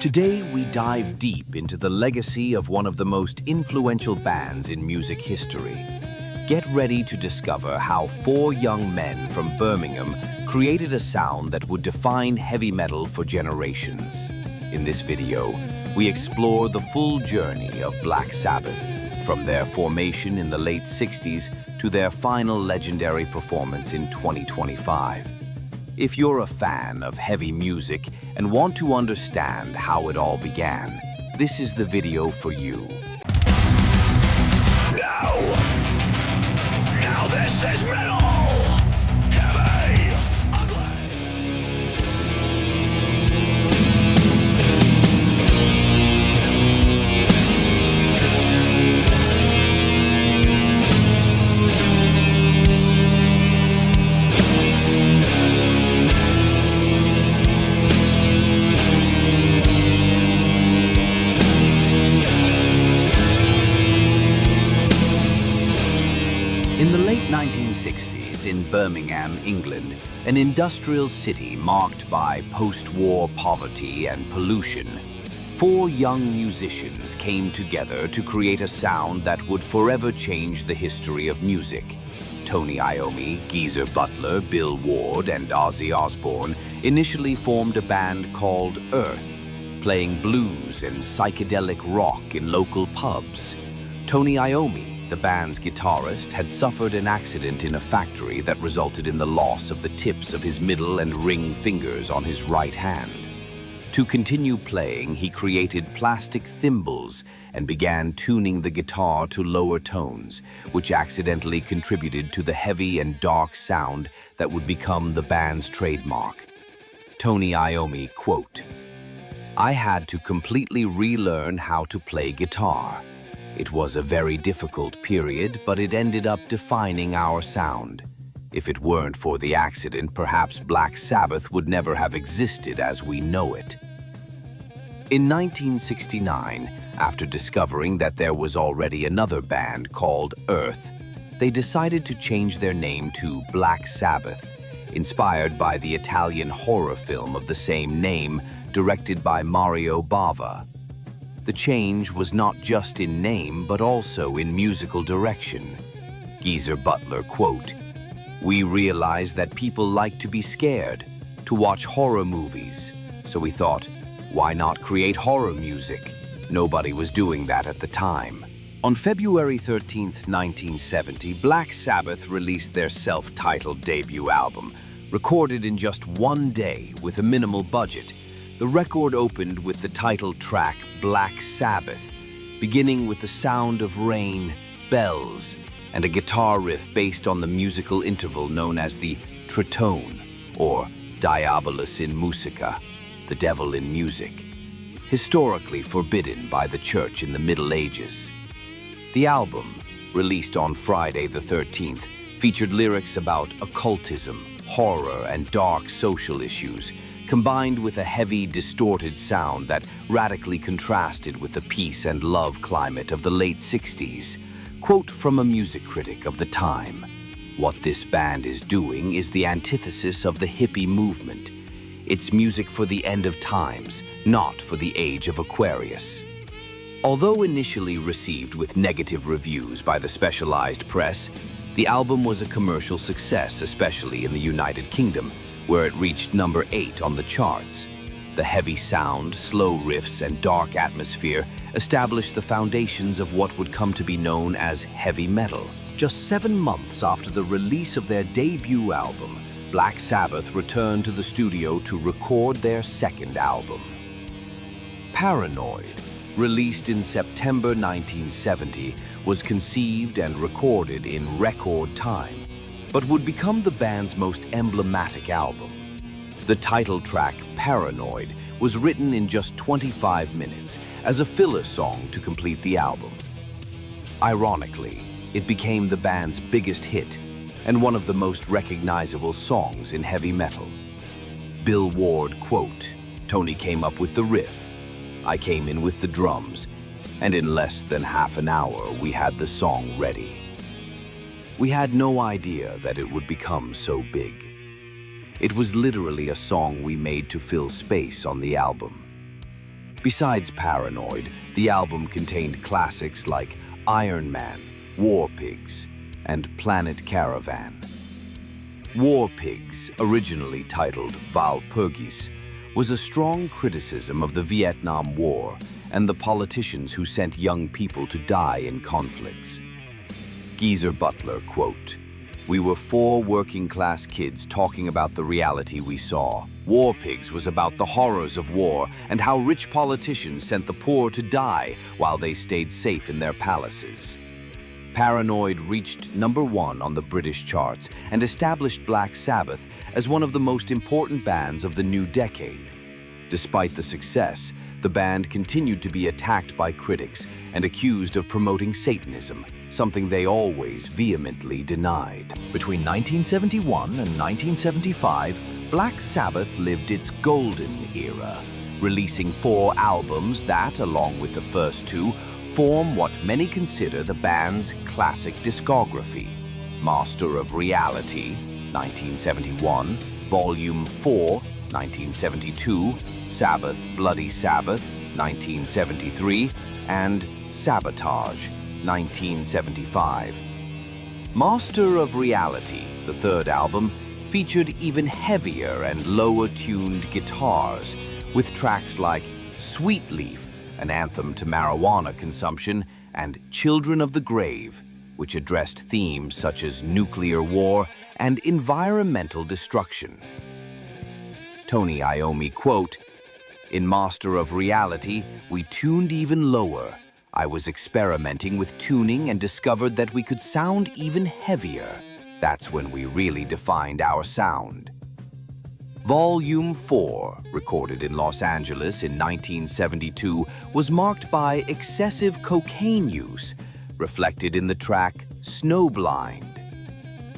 Today, we dive deep into the legacy of one of the most influential bands in music history. Get ready to discover how four young men from Birmingham created a sound that would define heavy metal for generations. In this video, we explore the full journey of Black Sabbath, from their formation in the late 60s to their final legendary performance in 2025. If you're a fan of heavy music and want to understand how it all began, this is the video for you. Now this is metal! Heavy, ugly! In the late 1960s, in Birmingham, England, an industrial city marked by post-war poverty and pollution, four young musicians came together to create a sound that would forever change the history of music. Tony Iommi, Geezer Butler, Bill Ward, and Ozzy Osbourne initially formed a band called Earth, playing blues and psychedelic rock in local pubs. Tony Iommi, the band's guitarist, had suffered an accident in a factory that resulted in the loss of the tips of his middle and ring fingers on his right hand. To continue playing, he created plastic thimbles and began tuning the guitar to lower tones, which accidentally contributed to the heavy and dark sound that would become the band's trademark. Tony Iommi, quote, "I had to completely relearn how to play guitar. It was a very difficult period, but it ended up defining our sound. If it weren't for the accident, perhaps Black Sabbath would never have existed as we know it." In 1969, after discovering that there was already another band called Earth, they decided to change their name to Black Sabbath, inspired by the Italian horror film of the same name, directed by Mario Bava. The change was not just in name, but also in musical direction. Geezer Butler, quote, "We realized that people like to be scared, to watch horror movies. So we thought, why not create horror music? Nobody was doing that at the time." On February 13th, 1970, Black Sabbath released their self-titled debut album, recorded in just one day with a minimal budget. The record opened with the title track Black Sabbath, beginning with the sound of rain, bells, and a guitar riff based on the musical interval known as the tritone, or Diabolus in Musica, the devil in music, historically forbidden by the church in the Middle Ages. The album, released on Friday the 13th, featured lyrics about occultism, horror, and dark social issues, combined with a heavy, distorted sound that radically contrasted with the peace and love climate of the late 60s. Quote from a music critic of the time, "What this band is doing is the antithesis of the hippie movement. It's music for the end of times, not for the age of Aquarius." Although initially received with negative reviews by the specialized press, the album was a commercial success, especially in the United Kingdom, where it reached number 8 on the charts. The heavy sound, slow riffs, and dark atmosphere established the foundations of what would come to be known as heavy metal. Just 7 months after the release of their debut album, Black Sabbath returned to the studio to record their second album. Paranoid, released in September 1970, was conceived and recorded in record time, but would become the band's most emblematic album. The title track, Paranoid, was written in just 25 minutes as a filler song to complete the album. Ironically, it became the band's biggest hit and one of the most recognizable songs in heavy metal. Bill Ward, quote, "Tony came up with the riff, I came in with the drums, and in less than half an hour we had the song ready. We had no idea that it would become so big. It was literally a song we made to fill space on the album." Besides Paranoid, the album contained classics like Iron Man, War Pigs, and Planet Caravan. War Pigs, originally titled Walpurgis, was a strong criticism of the Vietnam War and the politicians who sent young people to die in conflicts. Geezer Butler, quote, "We were four working-class kids talking about the reality we saw. War Pigs was about the horrors of war and how rich politicians sent the poor to die while they stayed safe in their palaces." Paranoid reached #1 on the British charts and established Black Sabbath as one of the most important bands of the new decade. Despite the success, the band continued to be attacked by critics and accused of promoting Satanism, something they always vehemently denied. Between 1971 and 1975, Black Sabbath lived its golden era, releasing 4 albums that, along with the first 2, form what many consider the band's classic discography: Master of Reality, 1971, Volume 4, 1972, Sabbath, Bloody Sabbath, 1973, and Sabotage, 1975. Master of Reality, the third album, featured even heavier and lower-tuned guitars, with tracks like Sweet Leaf, an anthem to marijuana consumption, and Children of the Grave, which addressed themes such as nuclear war and environmental destruction. Tony Iommi, quote, "In Master of Reality, we tuned even lower. I was experimenting with tuning and discovered that we could sound even heavier. That's when we really defined our sound." Volume 4, recorded in Los Angeles in 1972, was marked by excessive cocaine use, reflected in the track Snowblind.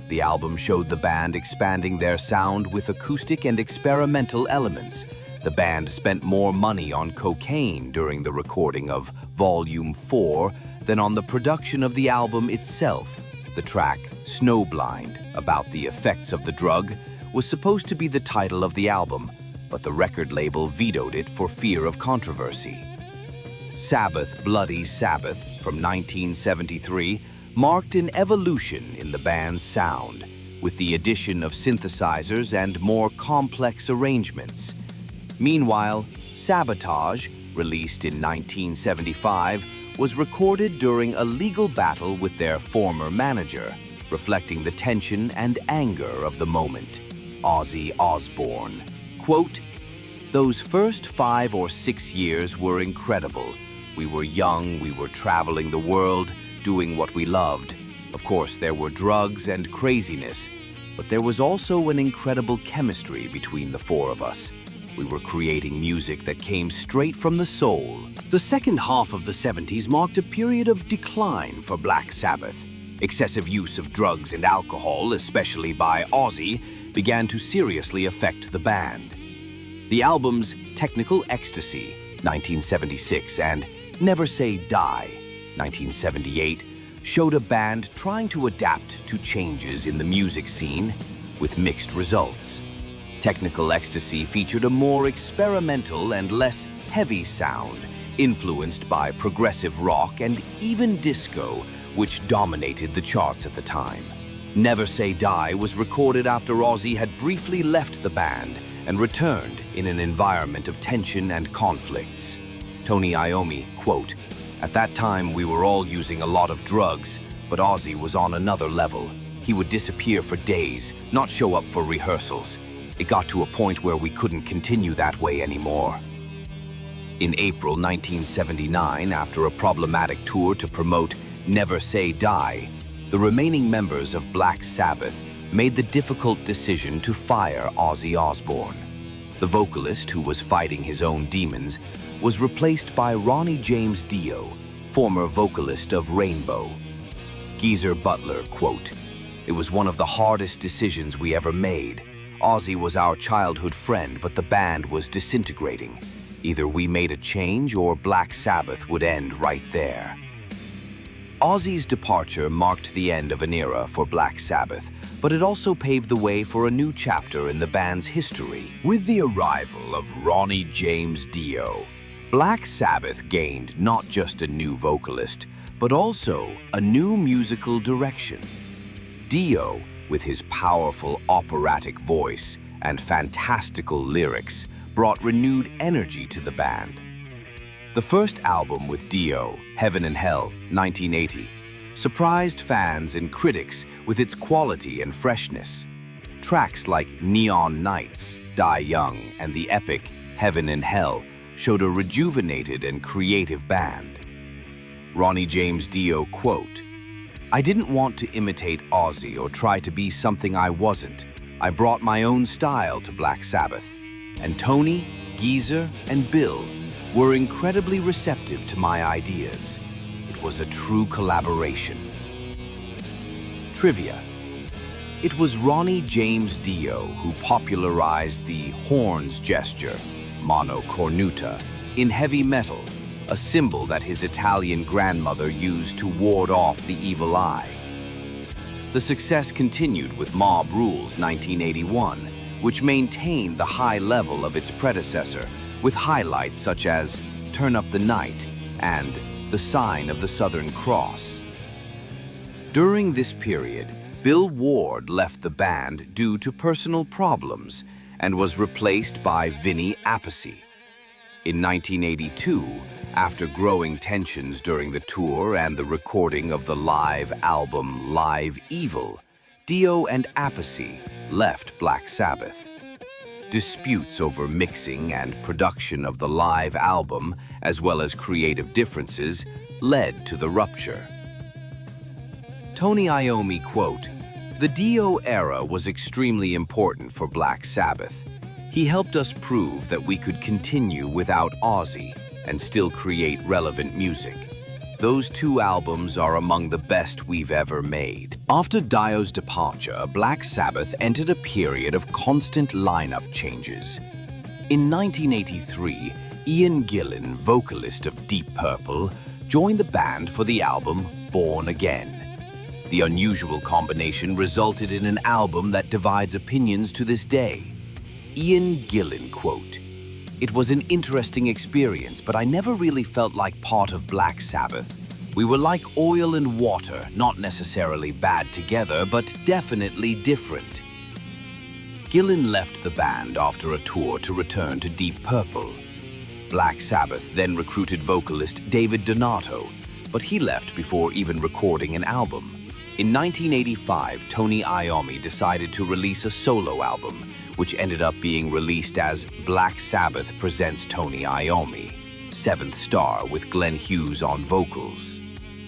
The album showed the band expanding their sound with acoustic and experimental elements. The band spent more money on cocaine during the recording of Volume 4 than on the production of the album itself. The track Snowblind, about the effects of the drug, was supposed to be the title of the album, but the record label vetoed it for fear of controversy. Sabbath, Bloody Sabbath, from 1973, marked an evolution in the band's sound, with the addition of synthesizers and more complex arrangements. Meanwhile, Sabotage, released in 1975, was recorded during a legal battle with their former manager, reflecting the tension and anger of the moment. Ozzy Osbourne, quote, "Those first 5 or 6 years were incredible. We were young, we were traveling the world, doing what we loved. Of course, there were drugs and craziness, but there was also an incredible chemistry between the 4 of us. We were creating music that came straight from the soul." The second half of the 70s marked a period of decline for Black Sabbath. Excessive use of drugs and alcohol, especially by Ozzy, began to seriously affect the band. The albums Technical Ecstasy, 1976, and Never Say Die, 1978, showed a band trying to adapt to changes in the music scene, with mixed results. Technical Ecstasy featured a more experimental and less heavy sound, influenced by progressive rock and even disco, which dominated the charts at the time. Never Say Die was recorded after Ozzy had briefly left the band and returned in an environment of tension and conflicts. Tony Iommi, quote, "At that time we were all using a lot of drugs, but Ozzy was on another level. He would disappear for days, not show up for rehearsals. It got to a point where we couldn't continue that way anymore." In April 1979, after a problematic tour to promote Never Say Die, the remaining members of Black Sabbath made the difficult decision to fire Ozzy Osbourne. The vocalist, who was fighting his own demons, was replaced by Ronnie James Dio, former vocalist of Rainbow. Geezer Butler, quote, "It was one of the hardest decisions we ever made. Ozzy was our childhood friend, but the band was disintegrating. Either we made a change or Black Sabbath would end right there." Ozzy's departure marked the end of an era for Black Sabbath, but it also paved the way for a new chapter in the band's history with the arrival of Ronnie James Dio. Black Sabbath gained not just a new vocalist, but also a new musical direction. Dio, with his powerful operatic voice and fantastical lyrics, brought renewed energy to the band. The first album with Dio, Heaven and Hell, 1980, surprised fans and critics with its quality and freshness. Tracks like Neon Nights, Die Young, and the epic Heaven and Hell showed a rejuvenated and creative band. Ronnie James Dio quote, "I didn't want to imitate Ozzy or try to be something I wasn't. I brought my own style to Black Sabbath. And Tony, Geezer, and Bill were incredibly receptive to my ideas. It was a true collaboration." Trivia. It was Ronnie James Dio who popularized the horns gesture, mano cornuta, in heavy metal, a symbol that his Italian grandmother used to ward off the evil eye. The success continued with Mob Rules 1981, which maintained the high level of its predecessor, with highlights such as Turn Up the Night and The Sign of the Southern Cross. During this period, Bill Ward left the band due to personal problems and was replaced by Vinny Appice. In 1982, after growing tensions during the tour and the recording of the live album Live Evil, Dio and Appice left Black Sabbath. Disputes over mixing and production of the live album, as well as creative differences, led to the rupture. Tony Iommi quote, "The Dio era was extremely important for Black Sabbath. He helped us prove that we could continue without Ozzy and still create relevant music. Those two albums are among the best we've ever made." After Dio's departure, Black Sabbath entered a period of constant lineup changes. In 1983, Ian Gillan, vocalist of Deep Purple, joined the band for the album Born Again. The unusual combination resulted in an album that divides opinions to this day. Ian Gillan quote, "It was an interesting experience, but I never really felt like part of Black Sabbath. We were like oil and water, not necessarily bad together, but definitely different." Gillan left the band after a tour to return to Deep Purple. Black Sabbath then recruited vocalist David Donato, but he left before even recording an album. In 1985, Tony Iommi decided to release a solo album, which ended up being released as Black Sabbath Presents Tony Iommi, Seventh Star with Glenn Hughes on vocals.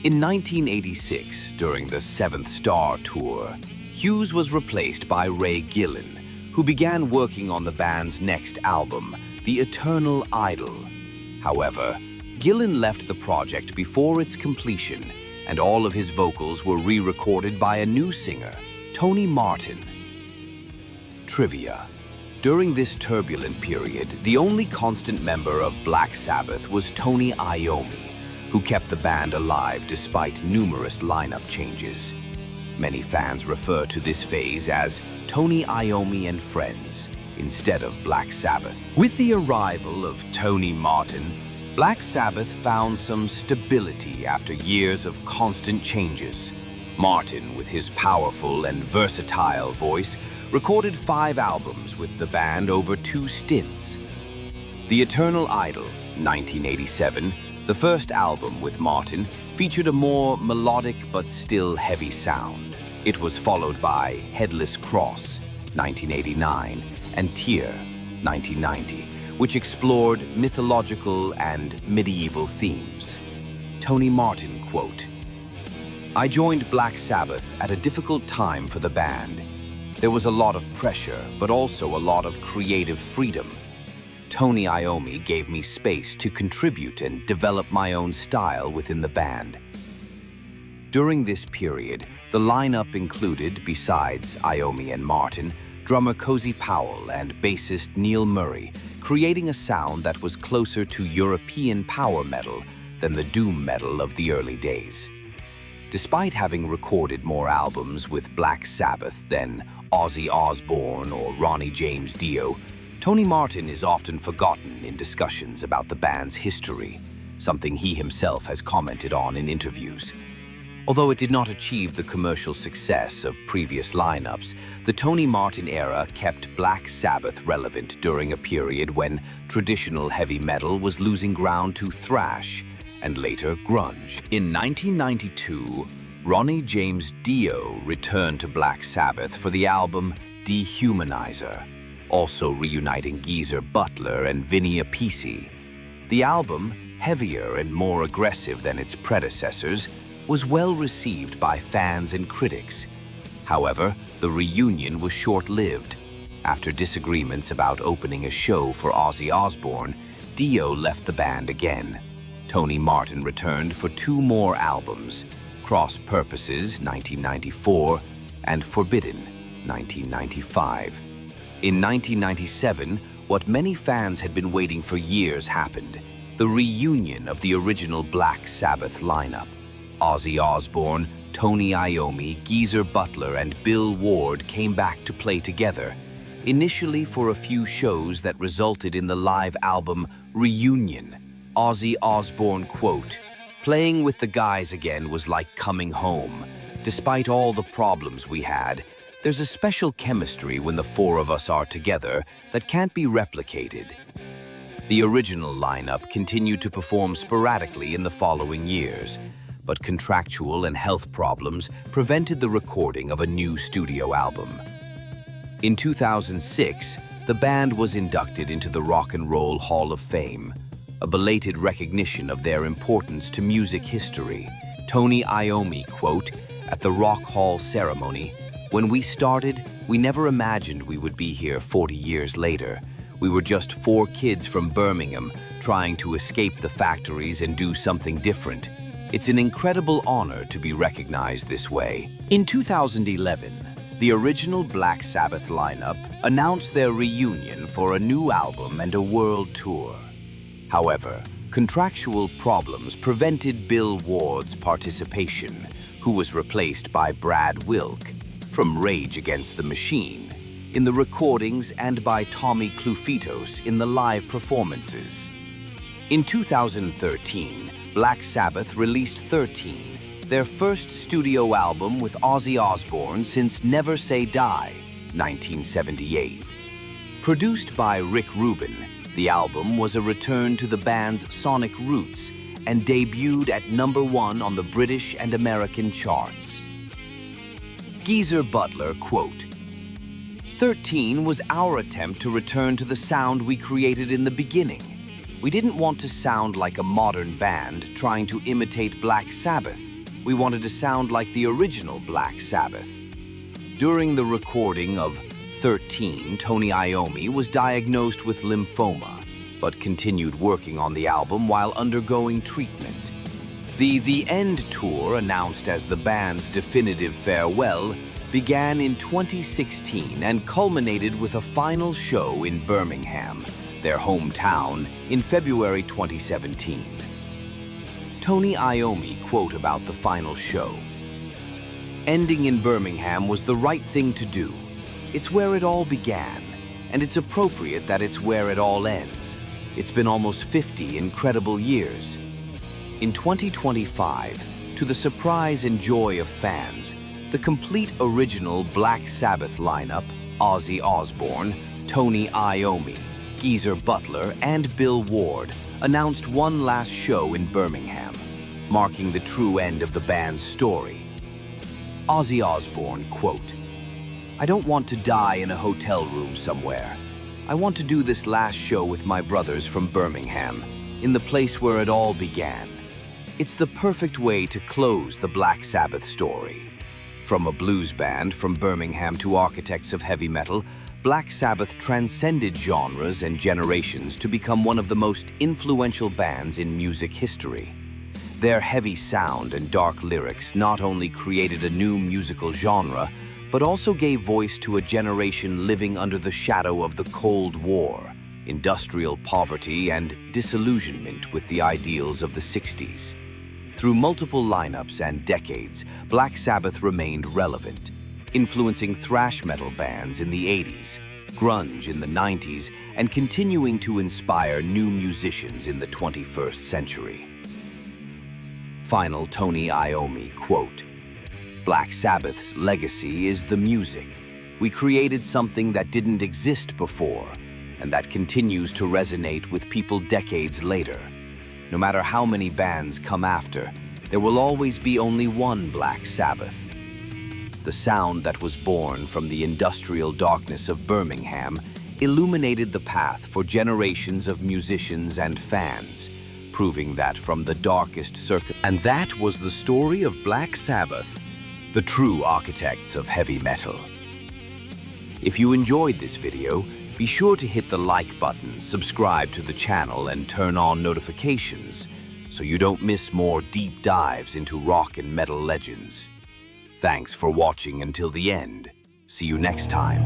In 1986, during the Seventh Star tour, Hughes was replaced by Ray Gillan, who began working on the band's next album, The Eternal Idol. However, Gillan left the project before its completion, and all of his vocals were re-recorded by a new singer, Tony Martin. Trivia. During this turbulent period, the only constant member of Black Sabbath was Tony Iommi, who kept the band alive despite numerous lineup changes. Many fans refer to this phase as Tony Iommi and Friends instead of Black Sabbath. With the arrival of Tony Martin, Black Sabbath found some stability after years of constant changes. Martin, with his powerful and versatile voice, recorded 5 albums with the band over 2 stints. The Eternal Idol, 1987, the first album with Martin, featured a more melodic but still heavy sound. It was followed by Headless Cross, 1989, and Tear, 1990, which explored mythological and medieval themes. Tony Martin quote, "I joined Black Sabbath at a difficult time for the band. There was a lot of pressure, but also a lot of creative freedom. Tony Iommi gave me space to contribute and develop my own style within the band." During this period, the lineup included, besides Iommi and Martin, drummer Cozy Powell and bassist Neil Murray, creating a sound that was closer to European power metal than the doom metal of the early days. Despite having recorded more albums with Black Sabbath than Ozzy Osbourne or Ronnie James Dio, Tony Martin is often forgotten in discussions about the band's history, something he himself has commented on in interviews. Although it did not achieve the commercial success of previous lineups, the Tony Martin era kept Black Sabbath relevant during a period when traditional heavy metal was losing ground to thrash and later grunge. In 1992, Ronnie James Dio returned to Black Sabbath for the album Dehumanizer, also reuniting Geezer Butler and Vinny Appice. The album, heavier and more aggressive than its predecessors, was well received by fans and critics. However, the reunion was short-lived. After disagreements about opening a show for Ozzy Osbourne, Dio left the band again. Tony Martin returned for 2 more albums, Cross Purposes, 1994, and Forbidden, 1995. In 1997, what many fans had been waiting for years happened: the reunion of the original Black Sabbath lineup. Ozzy Osbourne, Tony Iommi, Geezer Butler, and Bill Ward came back to play together, initially for a few shows that resulted in the live album Reunion. Ozzy Osbourne quote, "Playing with the guys again was like coming home. Despite all the problems we had, there's a special chemistry when the 4 of us are together that can't be replicated." The original lineup continued to perform sporadically in the following years, but contractual and health problems prevented the recording of a new studio album. In 2006, the band was inducted into the Rock and Roll Hall of Fame, a belated recognition of their importance to music history. Tony Iommi quote, at the Rock Hall ceremony, "When we started, we never imagined we would be here 40 years later. We were just 4 kids from Birmingham trying to escape the factories and do something different. It's an incredible honor to be recognized this way." In 2011, the original Black Sabbath lineup announced their reunion for a new album and a world tour. However, contractual problems prevented Bill Ward's participation, who was replaced by Brad Wilk from Rage Against the Machine in the recordings and by Tommy Clufitos in the live performances. In 2013, Black Sabbath released 13, their first studio album with Ozzy Osbourne since Never Say Die, 1978. Produced by Rick Rubin, the album was a return to the band's sonic roots and debuted at #1 on the British and American charts. Geezer Butler quote, "13 was our attempt to return to the sound we created in the beginning. We didn't want to sound like a modern band trying to imitate Black Sabbath. We wanted to sound like the original Black Sabbath." During the recording of 13, Tony Iommi was diagnosed with lymphoma, but continued working on the album while undergoing treatment. The End Tour, announced as the band's definitive farewell, began in 2016 and culminated with a final show in Birmingham, their hometown, in February 2017. Tony Iommi quote about the final show, "Ending in Birmingham was the right thing to do. It's where it all began, and it's appropriate that it's where it all ends. It's been almost 50 incredible years." In 2025, to the surprise and joy of fans, the complete original Black Sabbath lineup, Ozzy Osbourne, Tony Iommi, Geezer Butler, and Bill Ward, announced one last show in Birmingham, marking the true end of the band's story. Ozzy Osbourne quote, "I don't want to die in a hotel room somewhere. I want to do this last show with my brothers from Birmingham, in the place where it all began. It's the perfect way to close the Black Sabbath story." From a blues band from Birmingham to architects of heavy metal, Black Sabbath transcended genres and generations to become one of the most influential bands in music history. Their heavy sound and dark lyrics not only created a new musical genre, but also gave voice to a generation living under the shadow of the Cold War, industrial poverty, and disillusionment with the ideals of the 60s. Through multiple lineups and decades, Black Sabbath remained relevant, influencing thrash metal bands in the 80s, grunge in the 90s and continuing to inspire new musicians in the 21st century. Final Tony Iommi quote, "Black Sabbath's legacy is the music. We created something that didn't exist before, and that continues to resonate with people decades later. No matter how many bands come after, there will always be only one Black Sabbath. The sound that was born from the industrial darkness of Birmingham illuminated the path for generations of musicians and fans, proving that from the darkest circuit." And that was the story of Black Sabbath, the true architects of heavy metal. If you enjoyed this video, be sure to hit the like button, subscribe to the channel, and turn on notifications so you don't miss more deep dives into rock and metal legends. Thanks for watching until the end. See you next time.